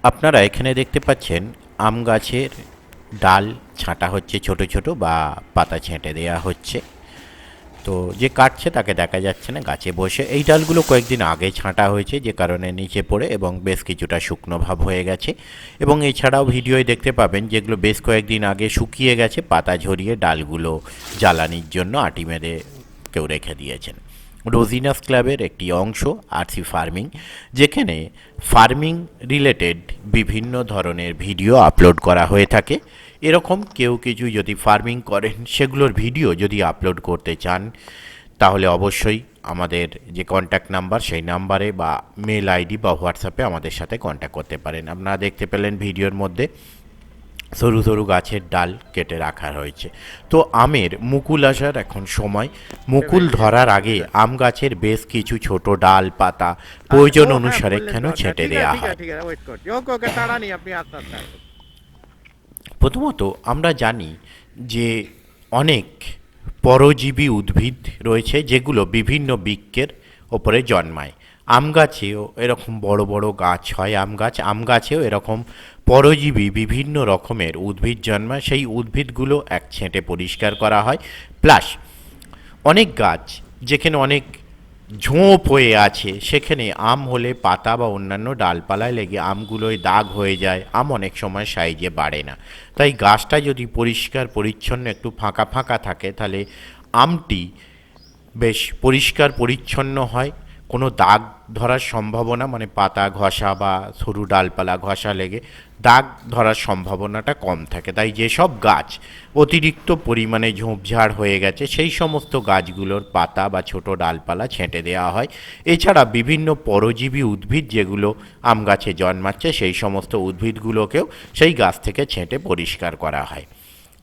আপনারা এখানে দেখতে পাচ্ছেন আম গাছের ডাল ছাঁটা হচ্ছে, ছোট ছোট বা পাতা ছেঁটে দেওয়া হচ্ছে। তো যে কাটছে তাকে দেখা যাচ্ছে না গাছে বসে। এই ডালগুলো কয়েকদিন আগে ছাঁটা হয়েছে, যে কারণে নিচে পড়ে এবং বেশ কিছুটা শুকনো ভাব হয়ে গেছে। এবং এছাড়াও ভিডিওয় দেখতে পাবেন যেগুলো বেশ কয়েকদিন আগে শুকিয়ে গেছে, পাতা ঝরিয়ে ডালগুলো জ্বালানির জন্য আটি মেরে কেউ রেখে দিয়েছেন। রোজিনাস ক্লাবের একটি অংশ আরসি ফার্মিং, যেখানে ফার্মিং রিলেটেড বিভিন্ন ধরনের ভিডিও আপলোড করা হয়ে থাকে। এরকম কেউ কিছু যদি ফার্মিং করেন সেগুলোর ভিডিও যদি আপলোড করতে চান, তাহলে অবশ্যই আমাদের যে কন্ট্যাক্ট নাম্বার সেই নাম্বারে বা মেল আইডি বা হোয়াটসঅ্যাপে আমাদের সাথে কন্ট্যাক্ট করতে পারেন। আপনারা দেখতে পেলেন ভিডিওর মধ্যে সরু সরু গাছের ডাল কেটে রাখা হয়েছে। তো আমের মুকুল আসার এখন সময়। মুকুল ধরার আগে আম গাছের বেশ কিছু ছোট ডাল পাতা প্রয়োজন ও হ্যাঁ, অনুসারে বললেন কেন তো। ছেঁটে ঠিক আছে, দেওয়া ঠিক আছে, হয়। ঠিক আছে, ওয়েট করছি। ওকে, ওকে, তাড়া নেই, আপনি আস্তে আস্তে আসুন। প্রথমত আমরা জানি যে অনেক পরজীবী উদ্ভিদ রয়েছে যেগুলো বিভিন্ন বৃক্ষের ওপরে জন্মায়। আম গাছেও এরকম বড় বড় গাছ হয়, আম গাছেও এরকম পরজীবী বিভিন্ন রকমের উদ্ভিদ জন্মায়। সেই উদ্ভিদগুলো এক ছেঁটে পরিষ্কার করা হয়। প্লাস অনেক গাছ যেখানে অনেক ঝোপ হয়ে আছে, সেখানে আম হলে পাতা বা অন্যান্য ডালপালায় লেগে আমগুলোয় দাগ হয়ে যায়, আম অনেক সময় সাইজে বাড়ে না। তাই গাছটা যদি পরিষ্কার পরিচ্ছন্ন একটু ফাঁকা ফাঁকা থাকে, তাহলে আমটি বেশ পরিষ্কার পরিচ্ছন্ন হয়। কোনো দাগ ধরার সম্ভাবনা, মানে পাতা ঘষা বা সরু ডালপালা ঘষা লেগে দাগ ধরার সম্ভাবনাটা কম থাকে। তাই যেসব গাছ অতিরিক্ত পরিমাণে ঝোপঝাড় হয়ে গেছে সেই সমস্ত গাছগুলোর পাতা বা ছোট ডালপালা ছেঁটে দেওয়া হয়। এছাড়া বিভিন্ন পরজীবী উদ্ভিদ যেগুলো আম গাছে জন্মাচ্ছে সেই সমস্ত উদ্ভিদগুলোকেও সেই গাছ থেকে ছেঁটে পরিষ্কার করা হয়।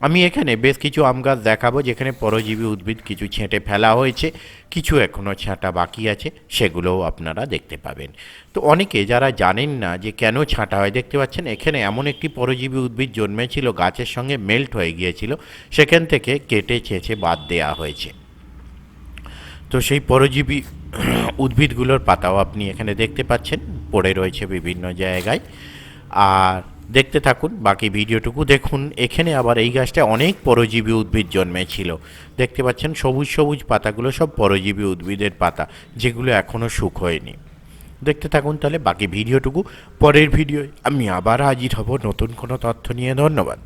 আমি এখানে বেশ কিছু আম গাছ দেখাবো যেখানে পরজীবী উদ্ভিদ কিছু ছেঁটে ফেলা হয়েছে, কিছু এখনও ছাঁটা বাকি আছে, সেগুলোও আপনারা দেখতে পাবেন। তো অনেকে যারা জানেন না যে কেন ছাঁটা হয়, দেখতে পাচ্ছেন এখানে এমন একটি পরজীবী উদ্ভিদ জন্মেছিল, গাছের সঙ্গে মেল্ট হয়ে গিয়েছিল, সেখান থেকে কেটে ছেঁচে বাদ দেওয়া হয়েছে। তো সেই পরজীবী উদ্ভিদগুলোর পাতাও আপনি এখানে দেখতে পাচ্ছেন পড়ে রয়েছে বিভিন্ন জায়গায়। আর দেখতে থাকুন, বাকি ভিডিওটুকু দেখুন। এখানে আবার এই গাছটায় অনেক পরজীবী উদ্ভিদ জন্মেছিল। দেখতে পাচ্ছেন সবুজ সবুজ পাতাগুলো সব পরজীবী উদ্ভিদের পাতা, যেগুলো এখনও শুকোয়নি। দেখতে থাকুন তাহলে বাকি ভিডিওটুকু। পরের ভিডিওয় আমি আবার হাজির হব নতুন কোনো তথ্য নিয়ে। ধন্যবাদ।